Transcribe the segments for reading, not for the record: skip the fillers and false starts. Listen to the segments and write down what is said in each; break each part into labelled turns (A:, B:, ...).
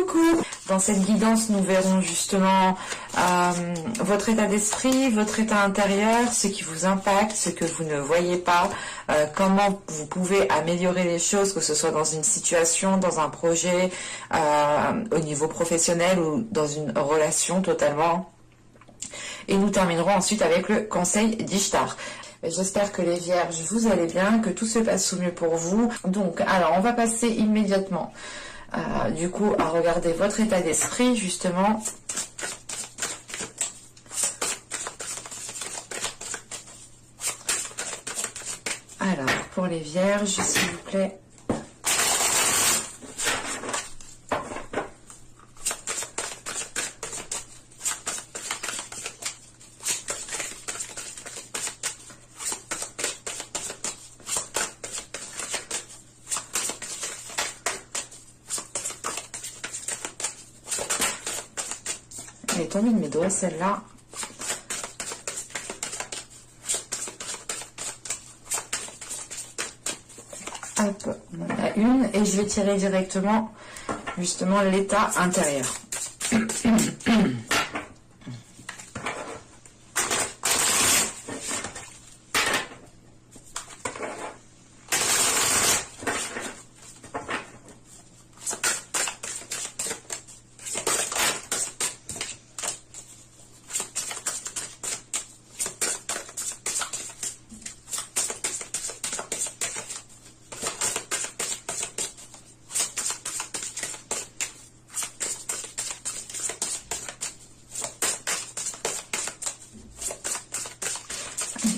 A: Coucou! Dans cette guidance, nous verrons justement votre état d'esprit, votre état intérieur, ce qui vous impacte, ce que vous ne voyez pas, comment vous pouvez améliorer les choses, que ce soit dans une situation, dans un projet, au niveau professionnel ou dans une relation totalement. Et nous terminerons ensuite avec le conseil d'Ishtar. J'espère que les vierges, vous allez bien, que tout se passe au mieux pour vous. Donc, alors, on va passer immédiatement, du coup, à regarder votre état d'esprit, justement. Alors, pour les vierges, s'il vous plaît. Elle est tombée de mes doigts, celle-là. Hop, on en a une. Et je vais tirer directement, justement, l'état intérieur.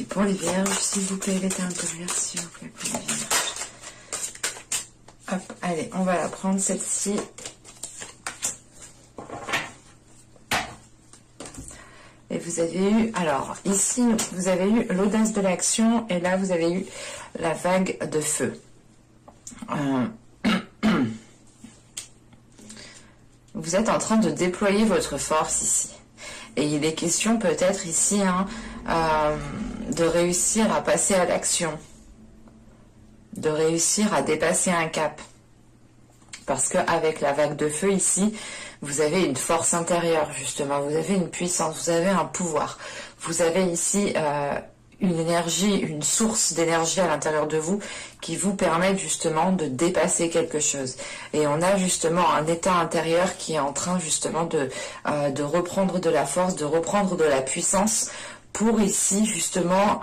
A: Pour les vierges, s'il vous plaît, l'état intérieur, s'il vous plaît, pour les vierges. Hop, allez, on va la prendre, celle-ci. Et vous avez eu, alors, ici, vous avez eu l'audace de l'action, et là, vous avez eu la vague de feu. Vous êtes en train de déployer votre force ici. Et il est question peut-être ici, hein, de réussir à passer à l'action, de réussir à dépasser un cap. Parce qu'avec la vague de feu ici, vous avez une force intérieure justement, vous avez une puissance, vous avez un pouvoir. Vous avez ici une énergie, une source d'énergie à l'intérieur de vous qui vous permet justement de dépasser quelque chose. Et on a justement un état intérieur qui est en train justement de reprendre de la force, de reprendre de la puissance pour ici justement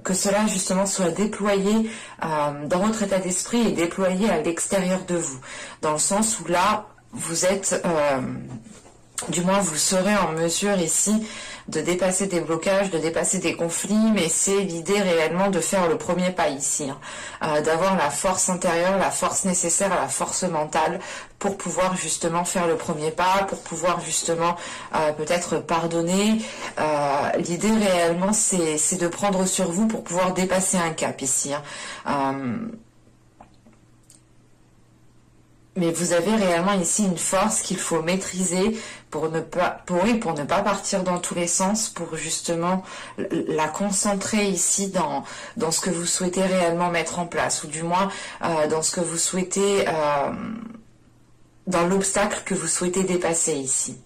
A: que cela justement soit déployé dans votre état d'esprit et déployé à l'extérieur de vous. Dans le sens où là, vous êtes, du moins vous serez en mesure ici de dépasser des blocages, de dépasser des conflits, mais c'est l'idée réellement de faire le premier pas ici, hein, d'avoir la force intérieure, la force nécessaire, la force mentale pour pouvoir justement faire le premier pas, pour pouvoir justement peut-être pardonner. L'idée réellement c'est de prendre sur vous pour pouvoir dépasser un cap ici, hein. Mais vous avez réellement ici une force qu'il faut maîtriser pour ne pas partir dans tous les sens, pour justement la concentrer ici dans ce que vous souhaitez réellement mettre en place, ou du moins dans ce que vous souhaitez, dans l'obstacle que vous souhaitez dépasser ici.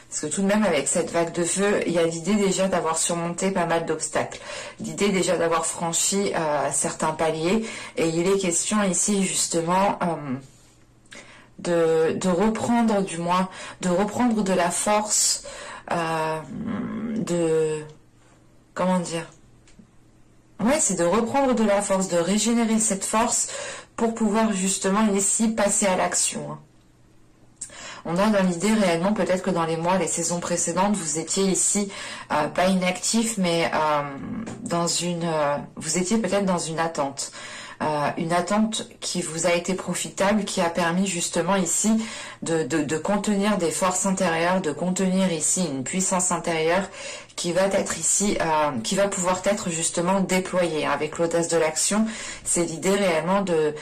A: Parce que tout de même, avec cette vague de feu, il y a l'idée déjà d'avoir surmonté pas mal d'obstacles. L'idée déjà d'avoir franchi certains paliers. Et il est question ici, justement, de reprendre, du moins, de reprendre de la force, comment dire? Ouais, c'est de reprendre de la force, de régénérer cette force pour pouvoir, justement, ici, passer à l'action, hein. On a dans l'idée réellement, peut-être que dans les mois, les saisons précédentes, vous étiez ici, pas inactif, mais vous étiez peut-être dans une attente. Une attente qui vous a été profitable, qui a permis justement ici de contenir des forces intérieures, de contenir ici une puissance intérieure qui va être ici, qui va pouvoir être justement déployée avec l'audace de l'action. C'est l'idée réellement de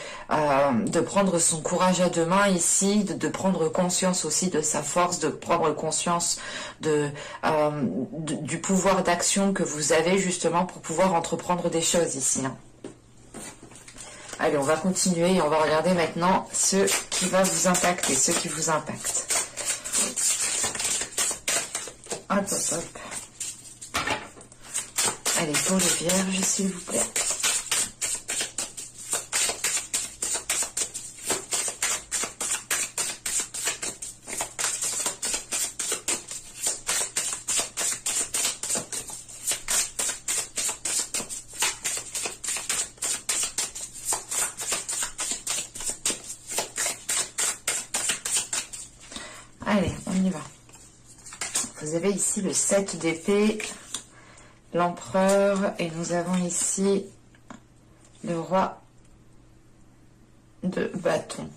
A: prendre son courage à deux mains ici, de prendre conscience aussi de sa force, de prendre conscience du pouvoir d'action que vous avez justement pour pouvoir entreprendre des choses ici, hein. Allez, on va continuer et on va regarder maintenant ce qui va vous impacter, ce qui vous impacte. Hop, hop, hop. Allez, pour les vierges, s'il vous plaît. Allez, on y va. Vous avez ici le 7 d'épée, l'empereur, et nous avons ici le roi de bâton.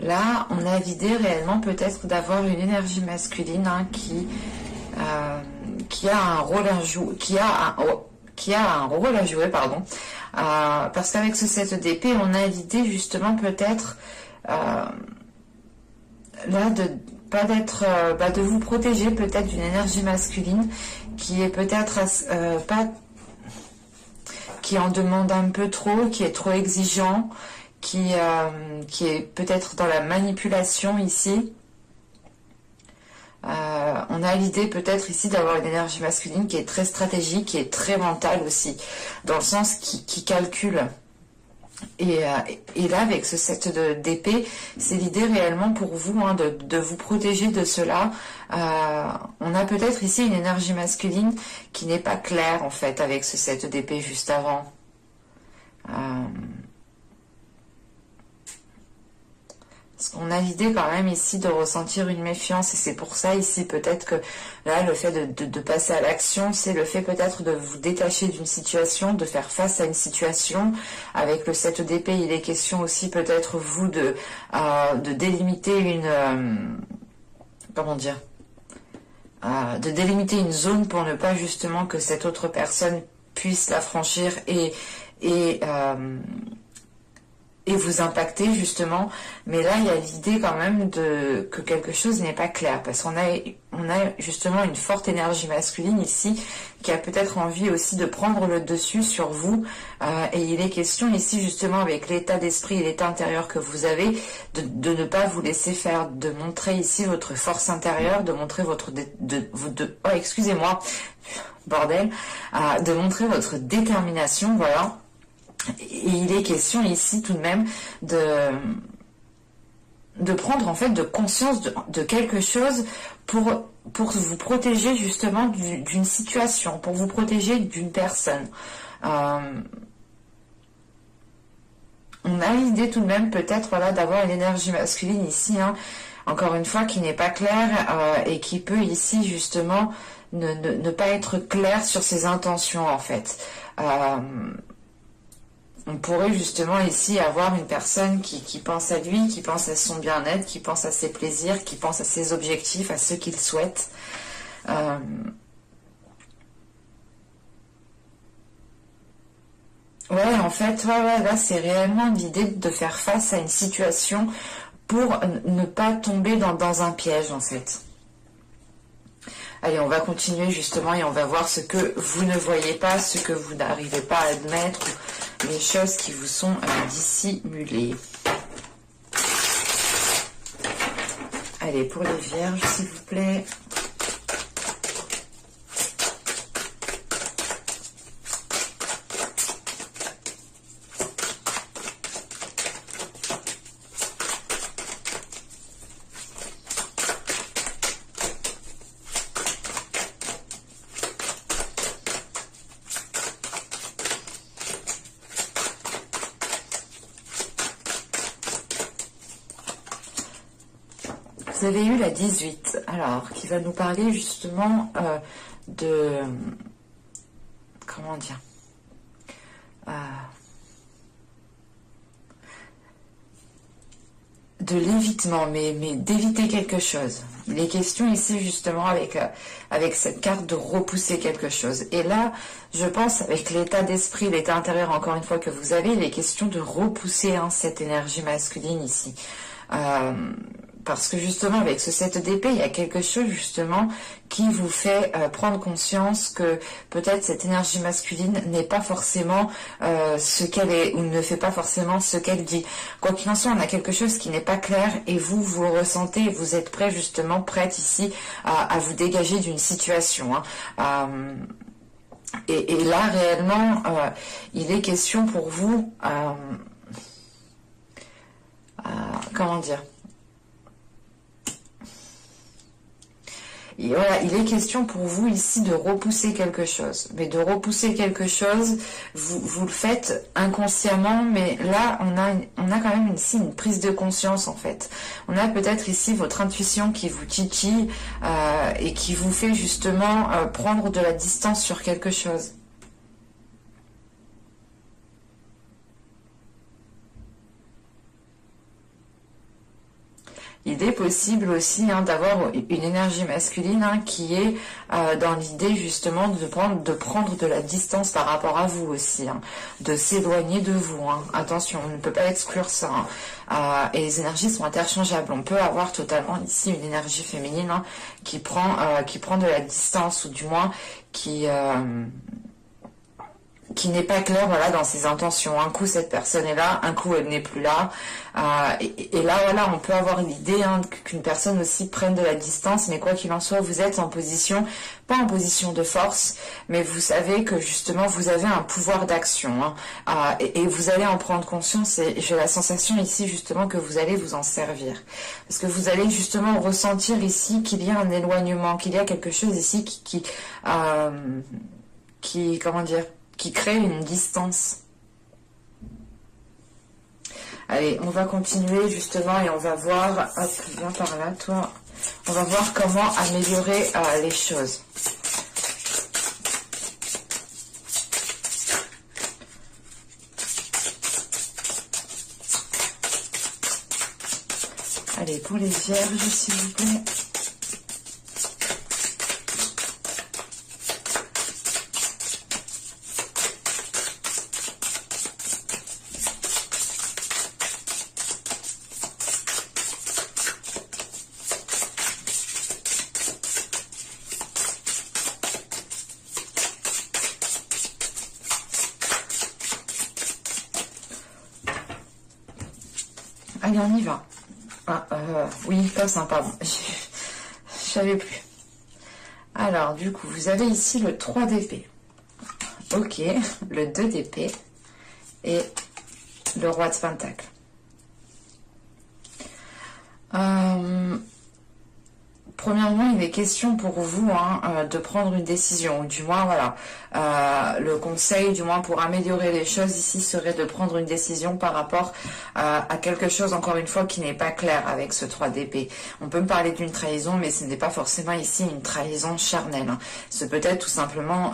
A: Là, on a l'idée réellement peut-être d'avoir une énergie masculine hein, qui a un rôle à jouer, qui a un rôle à jouer, pardon. Parce qu'avec ce 7 d'épée, on a l'idée justement peut-être là de vous protéger peut-être d'une énergie masculine qui est peut-être qui en demande un peu trop, qui est trop exigeant, qui est peut-être dans la manipulation ici. On a l'idée peut-être ici d'avoir une énergie masculine qui est très stratégique, qui est très mentale aussi, dans le sens qui calcule. Et là, avec ce 7 d'épée, c'est l'idée réellement pour vous hein, de vous protéger de cela. On a peut-être ici une énergie masculine qui n'est pas claire en fait avec ce 7 d'épée juste avant. Parce qu'on a l'idée quand même ici de ressentir une méfiance et c'est pour ça ici peut-être que là le fait de passer à l'action, c'est le fait peut-être de vous détacher d'une situation, de faire face à une situation. Avec le 7 d'épée, il est question aussi peut-être vous de délimiter une... comment dire de délimiter une zone pour ne pas justement que cette autre personne puisse la franchir et vous impacter justement, mais là il y a l'idée quand même que quelque chose n'est pas clair, parce qu'on a justement une forte énergie masculine ici, qui a peut-être envie aussi de prendre le dessus sur vous, et il est question ici justement avec l'état d'esprit et l'état intérieur que vous avez, de ne pas vous laisser faire, de montrer ici votre force intérieure, de montrer votre... oh excusez-moi, bordel, de montrer votre détermination, voilà. Et il est question ici tout de même de prendre en fait de conscience de quelque chose pour vous protéger justement d'une situation, pour vous protéger d'une personne. On a l'idée tout de même peut-être voilà, d'avoir une énergie masculine ici, hein, encore une fois qui n'est pas claire et qui peut ici justement ne pas être claire sur ses intentions en fait. On pourrait justement ici avoir une personne qui pense à lui, qui pense à son bien-être, qui pense à ses plaisirs, qui pense à ses objectifs, à ce qu'il souhaite. Ouais, en fait, ouais, là, c'est réellement l'idée de faire face à une situation pour ne pas tomber dans un piège, en fait. Allez, on va continuer justement et on va voir ce que vous ne voyez pas, ce que vous n'arrivez pas à admettre, les choses qui vous sont dissimulées. Allez, pour les vierges, s'il vous plaît. Vous avez eu la 18, alors, qui va nous parler justement de... Comment dire de l'évitement, mais d'éviter quelque chose. Il est question ici justement avec cette carte de repousser quelque chose. Et là, je pense avec l'état d'esprit, l'état intérieur encore une fois que vous avez, il est question de repousser cette énergie masculine ici. Parce que justement avec ce 7 d'épée, il y a quelque chose justement qui vous fait prendre conscience que peut-être cette énergie masculine n'est pas forcément ce qu'elle est ou ne fait pas forcément ce qu'elle dit. Quoi qu'il en soit, on a quelque chose qui n'est pas clair et vous le ressentez et vous êtes prêt justement, prête ici à vous dégager d'une situation. Et là réellement, il est question pour vous, comment dire, et voilà, il est question pour vous ici de repousser quelque chose. Mais de repousser quelque chose, vous le faites inconsciemment, mais là, on a quand même ici une prise de conscience en fait. On a peut-être ici votre intuition qui vous titille et qui vous fait justement prendre de la distance sur quelque chose. Il est possible aussi d'avoir une énergie masculine qui est dans l'idée justement de prendre de la distance par rapport à vous aussi, de s'éloigner de vous. Attention, on ne peut pas exclure ça. Et les énergies sont interchangeables. On peut avoir totalement ici une énergie féminine qui prend de la distance ou du moins qui n'est pas clair voilà, dans ses intentions. Un coup, cette personne est là, un coup, elle n'est plus là. Et là, voilà, on peut avoir l'idée qu'une personne aussi prenne de la distance, mais quoi qu'il en soit, vous êtes en position, pas en position de force, mais vous savez que justement, vous avez un pouvoir d'action. Et vous allez en prendre conscience, et j'ai la sensation ici, justement, que vous allez vous en servir. Parce que vous allez justement ressentir ici qu'il y a un éloignement, qu'il y a quelque chose ici qui comment dire, qui crée une distance. Allez, on va continuer justement et on va voir, hop, viens par là, toi, on va voir comment améliorer les choses. Allez, pour les vierges, s'il vous plaît. Allez, on y va. Oui, comme ça, pardon. Je savais plus. Alors, du coup, vous avez ici le 3 d'épée. Ok, le 2 d'épée et le roi de pentacle. Premièrement, il est question pour vous de prendre une décision, ou du moins, voilà, le conseil, du moins pour améliorer les choses ici, serait de prendre une décision par rapport à quelque chose, encore une fois, qui n'est pas clair avec ce 3 d'épée. On peut me parler d'une trahison, mais ce n'est pas forcément ici une trahison charnelle. C'est peut-être tout simplement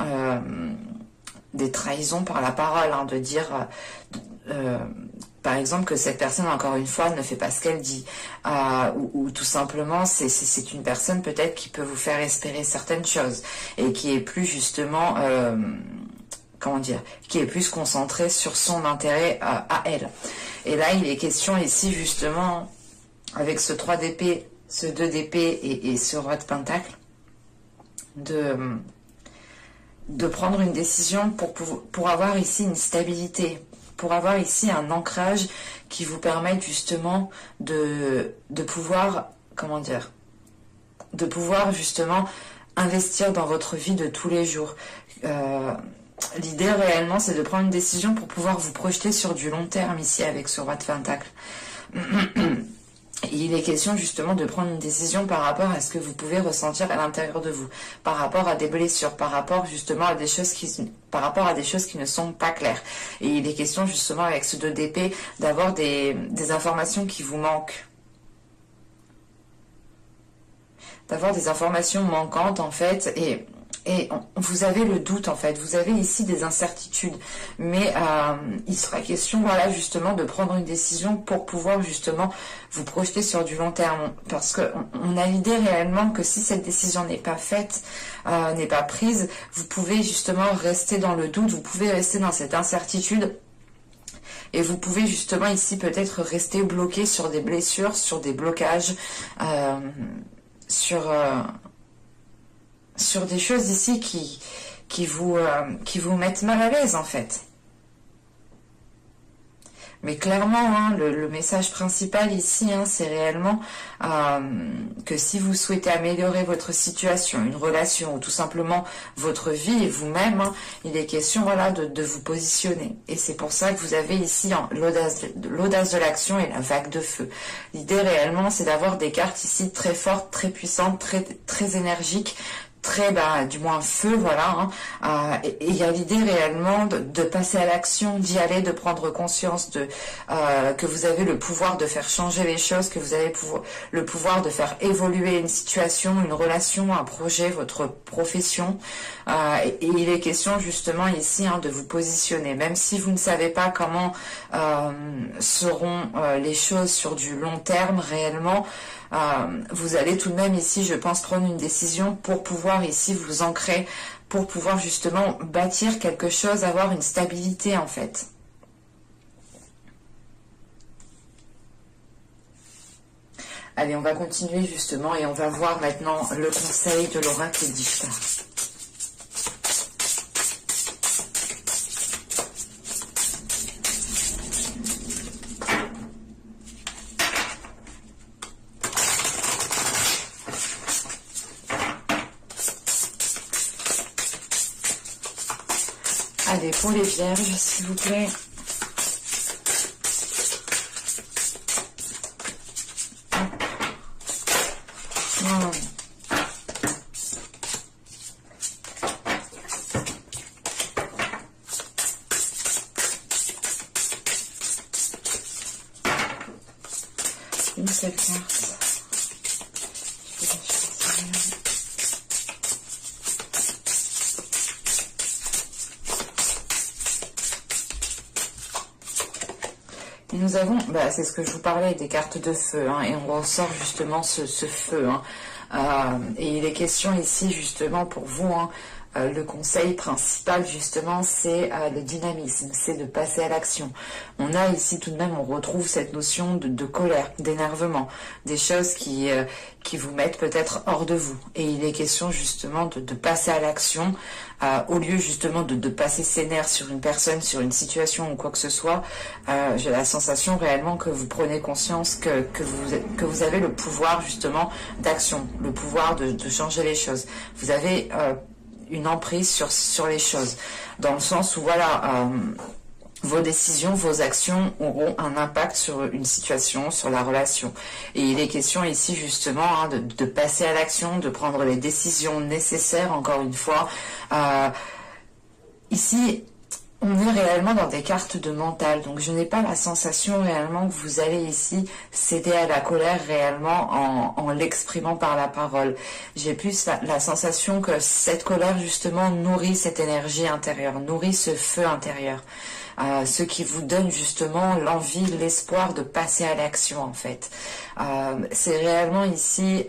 A: des trahisons par la parole, de dire... par exemple que cette personne, encore une fois, ne fait pas ce qu'elle dit, ou tout simplement c'est une personne peut-être qui peut vous faire espérer certaines choses et qui est plus justement, comment dire, qui est plus concentrée sur son intérêt à elle. Et là, il est question ici justement, avec ce 3 d'épée, ce 2 d'épée et ce roi de pentacle, de prendre une décision pour avoir ici une stabilité, pour avoir ici un ancrage qui vous permette justement de pouvoir, comment dire, de pouvoir justement investir dans votre vie de tous les jours. L'idée réellement, c'est de prendre une décision pour pouvoir vous projeter sur du long terme ici avec ce roi de pentacle. Il est question justement de prendre une décision par rapport à ce que vous pouvez ressentir à l'intérieur de vous, par rapport à des blessures, par rapport justement à des choses qui ne sont pas claires. Et il est question justement avec ce 2 d'épée d'avoir des informations qui vous manquent. D'avoir des informations manquantes en fait, et Et vous avez le doute en fait, vous avez ici des incertitudes, mais il sera question, voilà, justement de prendre une décision pour pouvoir justement vous projeter sur du long terme, parce que on a l'idée réellement que si cette décision n'est pas faite, n'est pas prise, vous pouvez justement rester dans le doute, vous pouvez rester dans cette incertitude. Et vous pouvez justement ici peut-être rester bloqué sur des blessures, sur des blocages, sur des choses ici qui vous mettent mal à l'aise en fait. Mais clairement, hein, le message principal ici, hein, c'est réellement que si vous souhaitez améliorer votre situation, une relation ou tout simplement votre vie et vous-même, hein, il est question, voilà, de vous positionner. Et c'est pour ça que vous avez ici l'audace de l'action et la vague de feu. L'idée réellement, c'est d'avoir des cartes ici très fortes, très puissantes, très énergiques, très, du moins feu, voilà. Hein. Et il y a l'idée réellement de passer à l'action, d'y aller, de prendre conscience que vous avez le pouvoir de faire changer les choses, que vous avez le pouvoir de faire évoluer une situation, une relation, un projet, votre profession. Et il est question justement ici, hein, de vous positionner, même si vous ne savez pas comment seront les choses sur du long terme réellement. Vous allez tout de même ici, je pense, prendre une décision pour pouvoir ici vous ancrer, pour pouvoir justement bâtir quelque chose, avoir une stabilité en fait. Allez, on va continuer justement et on va voir maintenant le conseil de l'oracle d'Ishtar. Allez, pour les vierges, s'il vous plaît. Une seule carte. Et nous avons, c'est ce que je vous parlais, des cartes de feu, hein, et on ressort justement ce feu. Hein. Et il est question ici justement pour vous, hein, le conseil principal justement, c'est le dynamisme, c'est de passer à l'action. On a ici tout de même, on retrouve cette notion de colère, d'énervement, des choses qui vous mettent peut-être hors de vous. Et il est question justement de passer à l'action, au lieu justement de passer ses nerfs sur une personne, sur une situation ou quoi que ce soit. J'ai la sensation réellement que vous prenez conscience que vous avez le pouvoir justement d'action, le pouvoir de changer les choses. Vous avez une emprise sur les choses, dans le sens où voilà, vos décisions, vos actions auront un impact sur une situation, sur la relation. Et il est question ici justement, hein, de passer à l'action, de prendre les décisions nécessaires, encore une fois. Ici, on est réellement dans des cartes de mental, donc je n'ai pas la sensation réellement que vous allez ici céder à la colère réellement en l'exprimant par la parole. J'ai plus la sensation que cette colère justement nourrit cette énergie intérieure, nourrit ce feu intérieur, ce qui vous donne justement l'envie, l'espoir de passer à l'action en fait. C'est réellement ici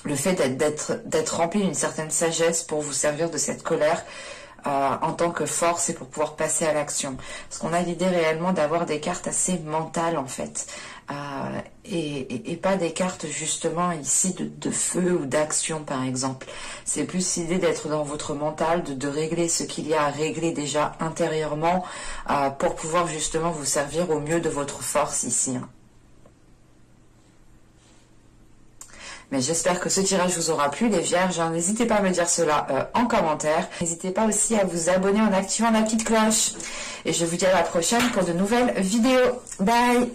A: le fait d'être rempli d'une certaine sagesse pour vous servir de cette colère, en tant que force et pour pouvoir passer à l'action. Parce qu'on a l'idée réellement d'avoir des cartes assez mentales en fait. Et pas des cartes justement ici de feu ou d'action par exemple. C'est plus l'idée d'être dans votre mental, de régler ce qu'il y a à régler déjà intérieurement pour pouvoir justement vous servir au mieux de votre force ici. Hein. Mais j'espère que ce tirage vous aura plu, les vierges. N'hésitez pas à me dire cela en commentaire. N'hésitez pas aussi à vous abonner en activant la petite cloche. Et je vous dis à la prochaine pour de nouvelles vidéos. Bye!